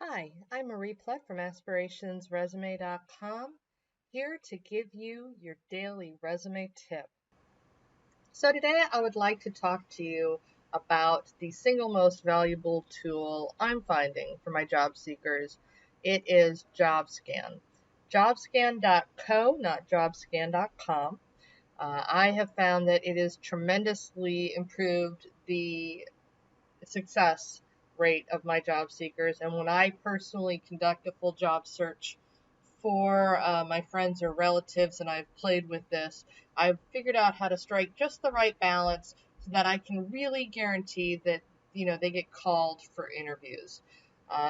Hi, I'm Marie Plutt from aspirationsresume.com, here to give you your daily resume tip. So today I would like to talk to you about the single most valuable tool I'm finding for my job seekers. It is JobScan. JobScan.co, not JobScan.com. I have found that it has tremendously improved the success rate of my job seekers. And when I personally conduct a full job search for my friends or relatives, and I've played with this, I've figured out how to strike just the right balance so that I can really guarantee that they get called for interviews.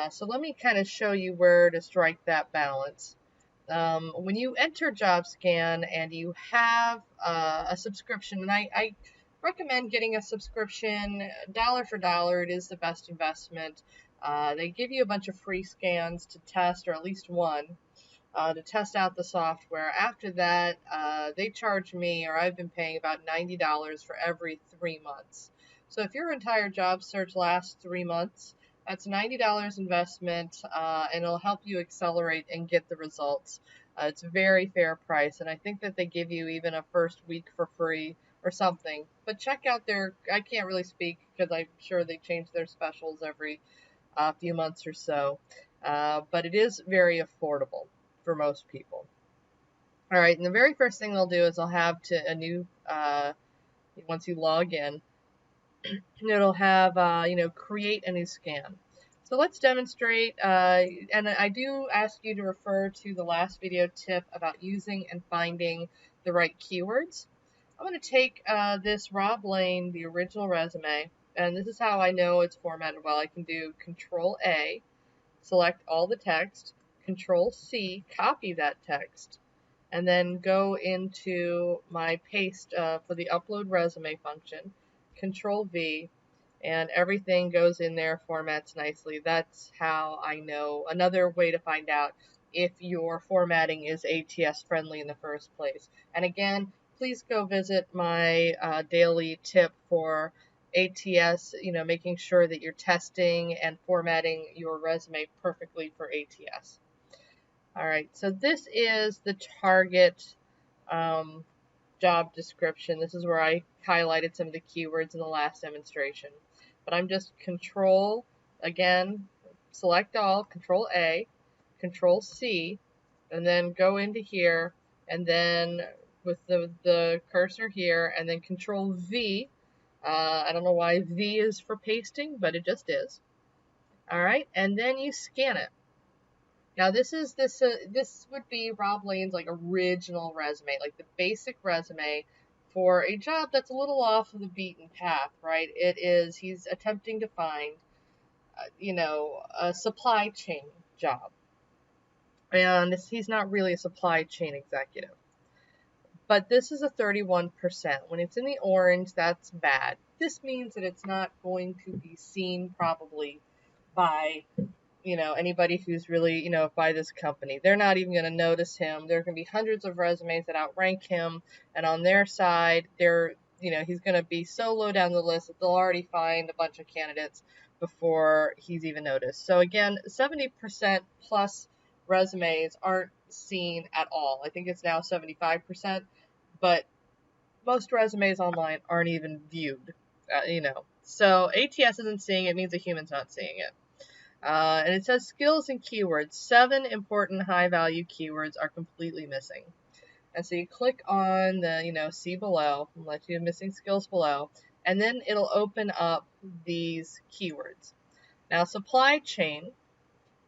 So let me kind of show you where to strike that balance. When you enter JobScan and you have a subscription, and I recommend getting a subscription dollar for dollar. It is the best investment. They give you a bunch of free scans to test, or at least one, to test out the software. After that, they charge me, or I've been paying about $90 for every 3 months. So if your entire job search lasts 3 months, that's $90 investment, and it'll help you accelerate and get the results. It's a very fair price, and I think that they give you even a first week for free or something. But check out I can't really speak because I'm sure they change their specials every few months or so, but it is very affordable for most people. All right, and the very first thing they'll do is they'll have a new, once you log in, it'll have, create a new scan. So let's demonstrate, and I do ask you to refer to the last video tip about using and finding the right keywords. I'm going to take this Rob Lane, the original resume, and this is how I know it's formatted well. I can do Control A, select all the text, Control C, copy that text, and then go into my paste for the upload resume function, Control V, and everything goes in there, formats nicely. That's how I know. Another way to find out if your formatting is ATS friendly in the first place. And again, please go visit my daily tip for ATS, making sure that you're testing and formatting your resume perfectly for ATS. All right, so this is the target job description. This is where I highlighted some of the keywords in the last demonstration. But I'm just again, select all, Control A, Control C, and then go into here, and then with the cursor here, and then Control V. I don't know why V is for pasting, but it just is. All right, and then you scan it. Now this would be Rob Lane's like original resume, like the basic resume for a job that's a little off of the beaten path, right? He's attempting to find, a supply chain job, and he's not really a supply chain executive. But this is a 31%. When it's in the orange, that's bad. This means that it's not going to be seen probably by anybody who's really, by this company. They're not even going to notice him. There are going to be hundreds of resumes that outrank him, and on their side, he's going to be so low down the list that they'll already find a bunch of candidates before he's even noticed. So again, 70% plus resumes aren't seen at all. I think it's now 75%, but most resumes online aren't even viewed, So ATS isn't seeing it, means a human's not seeing it. And it says skills and keywords. 7 important high-value keywords are completely missing. And so you click on the, see below, and let you have missing skills below, and then it'll open up these keywords. Now, supply chain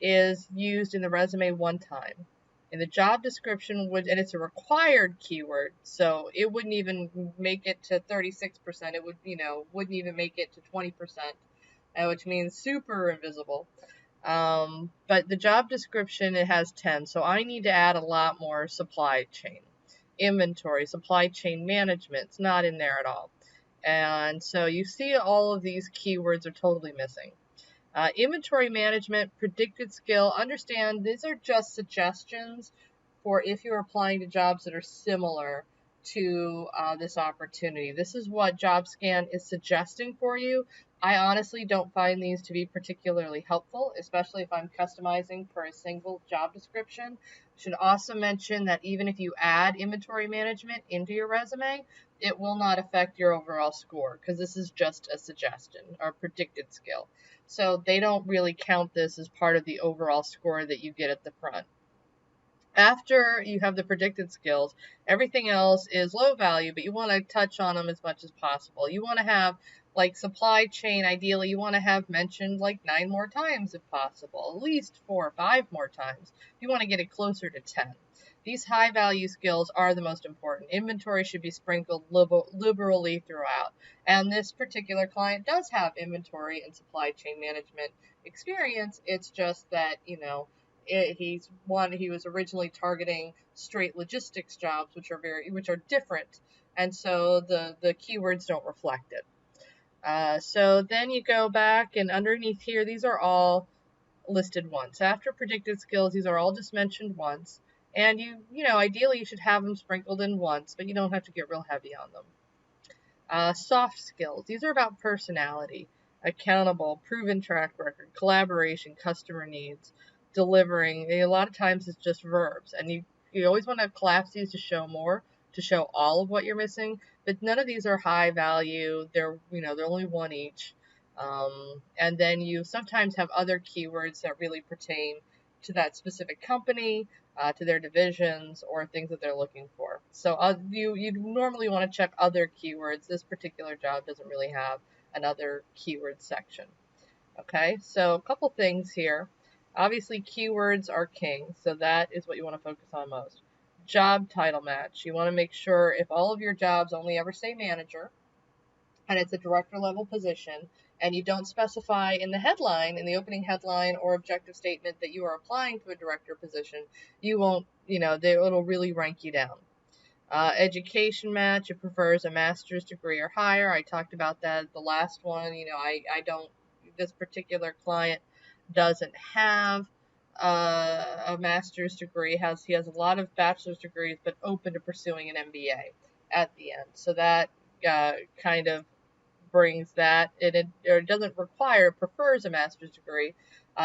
is used in the resume one time. In the job description, and it's a required keyword, so it wouldn't even make it to 36%. It wouldn't even make it to 20%, which means super invisible. But the job description, it has 10, so I need to add a lot more supply chain. Inventory, supply chain management, it's not in there at all. And so you see all of these keywords are totally missing. Inventory management, predicted skill, understand these are just suggestions for if you're applying to jobs that are similar to this opportunity. This is what JobScan is suggesting for you, I honestly don't find these to be particularly helpful, especially if I'm customizing for a single job description. Should also mention that even if you add inventory management into your resume, it will not affect your overall score because this is just a suggestion or predicted skill. So they don't really count this as part of the overall score that you get at the front. After you have the predicted skills, everything else is low value, but you want to touch on them as much as possible. You want to have like supply chain, ideally, you want to have mentioned like 9 more times if possible, at least 4 or 5 more times. You want to get it closer to 10. These high value skills are the most important. Inventory should be sprinkled liberally throughout. And this particular client does have inventory and supply chain management experience. It's just that, he was originally targeting straight logistics jobs, which are different, and so the keywords don't reflect it. So then you go back, and underneath here, these are all listed once. After predicted skills, these are all just mentioned once, and ideally you should have them sprinkled in once, but you don't have to get real heavy on them. Soft skills. These are about personality, accountable, proven track record, collaboration, customer needs, delivering. A lot of times it's just verbs, and you always want to collapse these to show more, to show all of what you're missing. But none of these are high value. They're only one each. And then you sometimes have other keywords that really pertain to that specific company, to their divisions, or things that they're looking for. So you normally want to check other keywords. This particular job doesn't really have another keyword section. Okay, so a couple things here. Obviously, keywords are king, so that is what you want to focus on most. Job title match. You want to make sure if all of your jobs only ever say manager, and it's a director level position, and you don't specify in the headline, in the opening headline or objective statement that you are applying to a director position, you won't, it'll really rank you down. Education match, it prefers a master's degree or higher. I talked about that the last one. I don't, this particular client doesn't have a master's degree. He has a lot of bachelor's degrees, but open to pursuing an MBA at the end. So that kind of brings that, it doesn't require, prefers a master's degree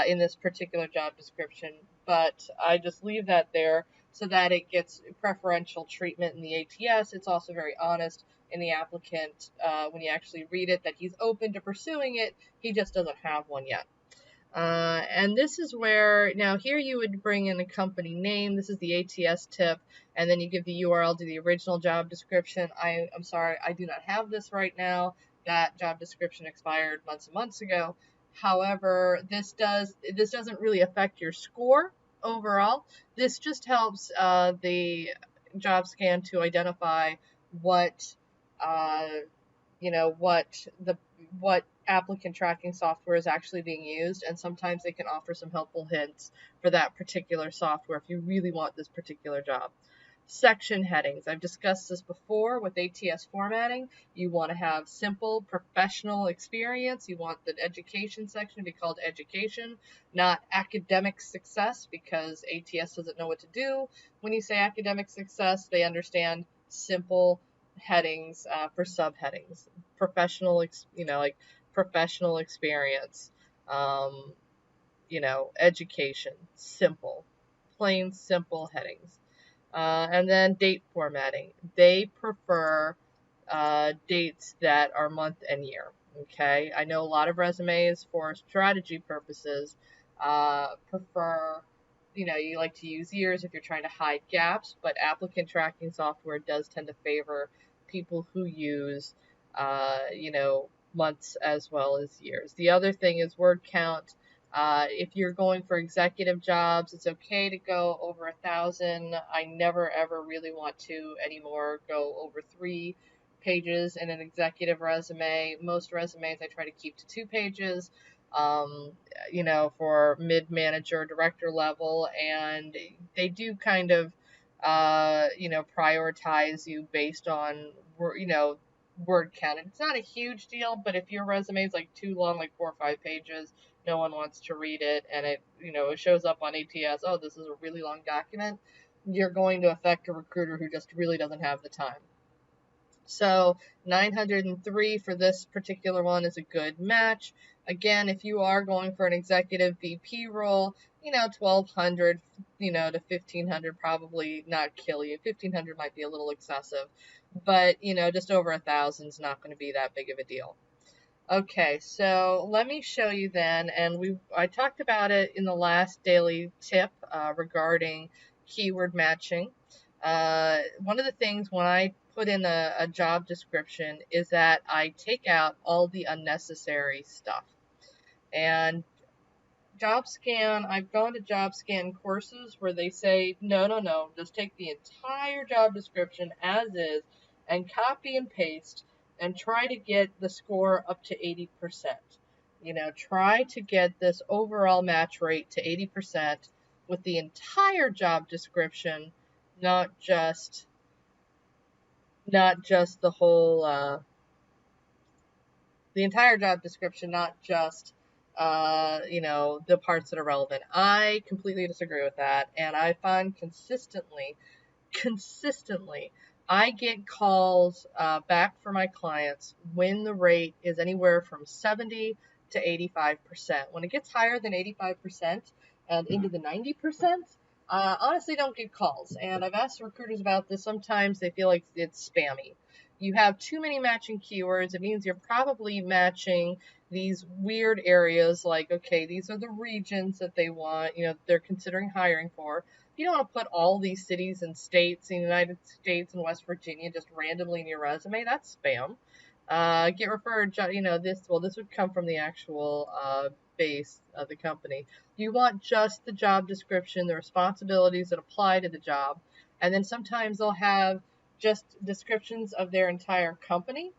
in this particular job description, but I just leave that there so that it gets preferential treatment in the ATS. It's also very honest in the applicant when you actually read it that he's open to pursuing it, he just doesn't have one yet. And this is where, now here you would bring in a company name. This is the ATS tip, and then you give the URL to the original job description. I'm sorry, I do not have this right now. That job description expired months and months ago. However, this doesn't really affect your score overall. This just helps the JobScan to identify what what applicant tracking software is actually being used, and sometimes they can offer some helpful hints for that particular software if you really want this particular job. Section headings. I've discussed this before with ATS formatting. You want to have simple professional experience. You want the education section to be called education, not academic success, because ATS doesn't know what to do when you say academic success. They understand simple headings for subheadings. Professional, like professional experience, education, simple, plain simple headings. And then date formatting. They prefer dates that are month and year. Okay, I know a lot of resumes for strategy purposes prefer, you like to use years if you're trying to hide gaps, but applicant tracking software does tend to favor people who use, months as well as years. The other thing is word count. If you're going for executive jobs, it's okay to go over 1,000. I never ever really want to anymore go over 3 pages in an executive resume. Most resumes I try to keep to 2 pages. For mid-manager, director level, and they do kind of, prioritize you based on, word count. And it's not a huge deal, but if your resume is like too long, like 4 or 5 pages, no one wants to read it, and it shows up on ATS, oh, this is a really long document, you're going to affect a recruiter who just really doesn't have the time. So 903 for this particular one is a good match. Again, if you are going for an executive VP role, 1200, to 1500 probably not kill you. 1500 might be a little excessive, but just over 1,000 is not going to be that big of a deal. Okay, so let me show you then, and I talked about it in the last daily tip regarding keyword matching. One of the things when I put in a job description is that I take out all the unnecessary stuff. And JobScan, I've gone to JobScan courses where they say, no, just take the entire job description as is and copy and paste and try to get the score up to 80%. Try to get this overall match rate to 80% with the entire job description, not just the whole the entire job description, not just the parts that are relevant. I completely disagree with that, and I find consistently, I get calls back from my clients when the rate is anywhere from 70 to 85%. When it gets higher than 85% and into the 90%, honestly don't get calls. And I've asked recruiters about this. Sometimes they feel like it's spammy. You have too many matching keywords. It means you're probably matching these weird areas like, okay, these are the regions that they want, they're considering hiring for. You don't want to put all these cities and states in the United States and West Virginia just randomly in your resume. That's spam. Get referred, this would come from the actual base of the company. You want just the job description, the responsibilities that apply to the job, and then sometimes they'll have just descriptions of their entire company,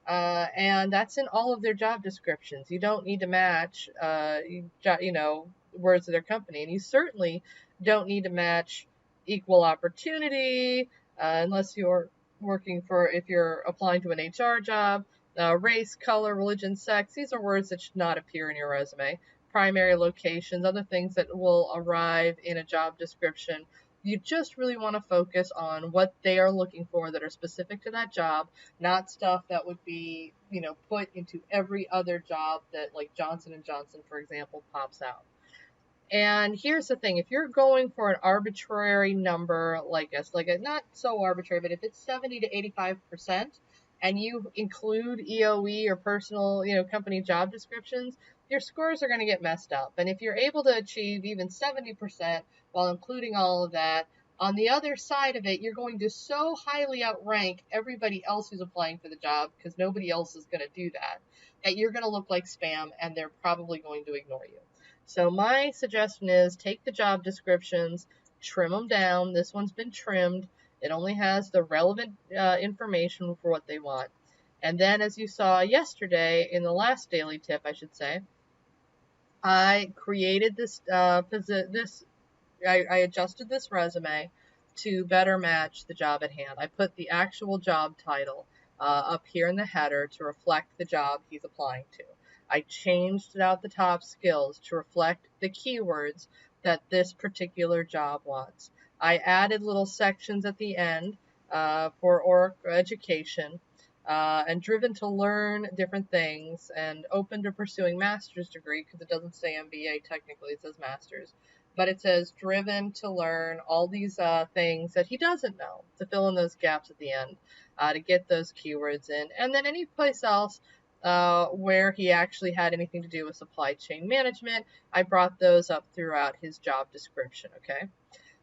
and that's in all of their job descriptions. You don't need to match, words of their company, and you certainly don't need to match equal opportunity, unless you're if you're applying to an HR job. Race, color, religion, sex, these are words that should not appear in your resume. Primary locations, other things that will arrive in a job description. You just really want to focus on what they are looking for that are specific to that job, not stuff that would be, put into every other job that, like Johnson & Johnson, for example, pops out. And here's the thing, if you're going for an arbitrary number not so arbitrary, but if it's 70 to 85% and you include EOE or personal, company job descriptions, your scores are going to get messed up. And if you're able to achieve even 70% while including all of that, on the other side of it, you're going to so highly outrank everybody else who's applying for the job, because nobody else is going to do that you're going to look like spam and they're probably going to ignore you. So my suggestion is take the job descriptions, trim them down. This one's been trimmed. It only has the relevant information for what they want. And then, as you saw yesterday in the last daily tip, I should say, I created I adjusted this resume to better match the job at hand. I put the actual job title up here in the header to reflect the job he's applying to. I changed out the top skills to reflect the keywords that this particular job wants. I added little sections at the end for education, and driven to learn different things, and open to pursuing master's degree, because it doesn't say MBA technically, it says master's. But it says driven to learn all these things that he doesn't know, to fill in those gaps at the end, to get those keywords in. And then any place else where he actually had anything to do with supply chain management, I brought those up throughout his job description, okay?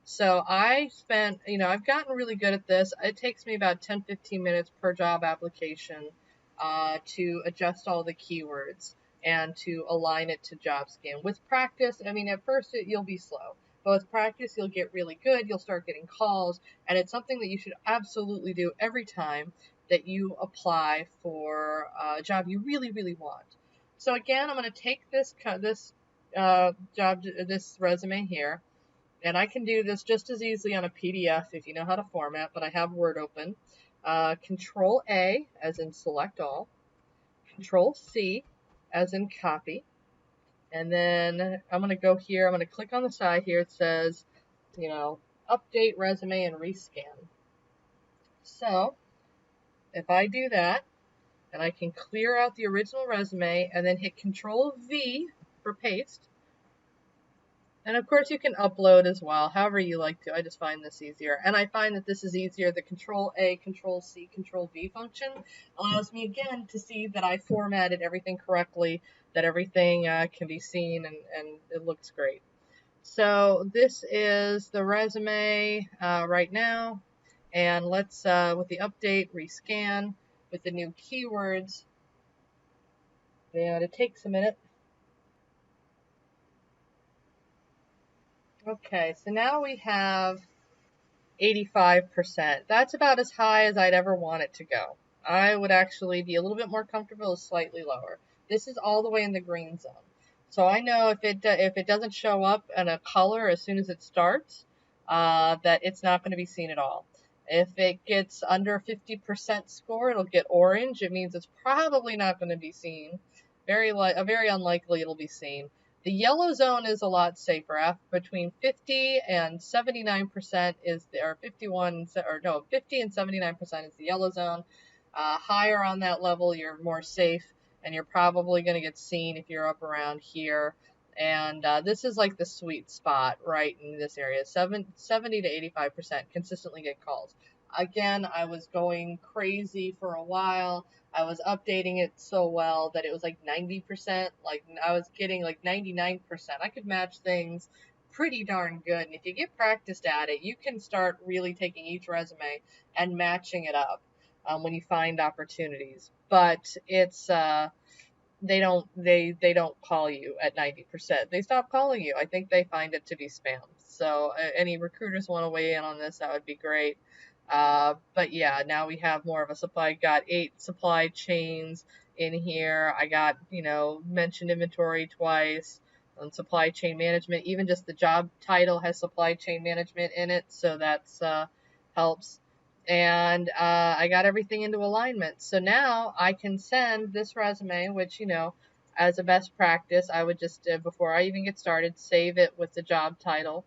So I've gotten really good at this. It takes me about 10-15 minutes per job application to adjust all the keywords and to align it to JobScan. With practice, at first you'll be slow, but with practice you'll get really good. You'll start getting calls, and it's something that you should absolutely do every time that you apply for a job you really, really want. So again, I'm going to take this resume here, and I can do this just as easily on a PDF if you know how to format, but I have Word open. Control A as in select all, Control C as in copy, and then I'm going to go here, I'm going to click on the side here, it says, update resume and rescan. So if I do that, and I can clear out the original resume and then hit Control V for paste. And of course you can upload as well, however you like to. I just find this easier. And I find that this is easier. The Control A, Control C, Control V function allows me again to see that I formatted everything correctly, that everything can be seen, and it looks great. So this is the resume right now. And let's, with the update, rescan with the new keywords. And it takes a minute. Okay, so now we have 85%. That's about as high as I'd ever want it to go. I would actually be a little bit more comfortable with slightly lower. This is all the way in the green zone. So I know if it doesn't show up in a color as soon as it starts, that it's not going to be seen at all. If it gets under 50% score, it'll get orange. It means it's probably not going to be seen. Very unlikely it'll be seen. The yellow zone is a lot safer. Between 50 and 79% is the, or 51, or no, 50 and 79% is the yellow zone. Higher on that level, you're more safe, and you're probably going to get seen if you're up around here. And this is like the sweet spot right in this area. 70 to 85% consistently get calls. Again, I was going crazy for a while. I was updating it so well that it was like 90%. Like I was getting like 99%. I could match things pretty darn good. And if you get practiced at it, you can start really taking each resume and matching it up when you find opportunities. But it's they don't call you at 90%. They stop calling you. I think they find it to be spam. So any recruiters want to weigh in on this, that would be great. But yeah, now we have more of a supply. Got 8 supply chains in here. I got, mentioned inventory twice on supply chain management. Even just the job title has supply chain management in it, so that's helps. And I got everything into alignment. So now I can send this resume, which, as a best practice, I would just, before I even get started, save it with the job title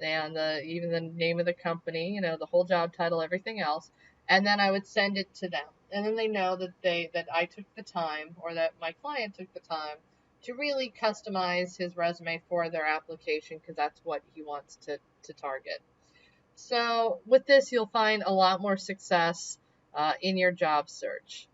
and even the name of the company, the whole job title, everything else. And then I would send it to them. And then they know that I took the time, or that my client took the time to really customize his resume for their application, because that's what he wants to target. So with this, you'll find a lot more success in your job search.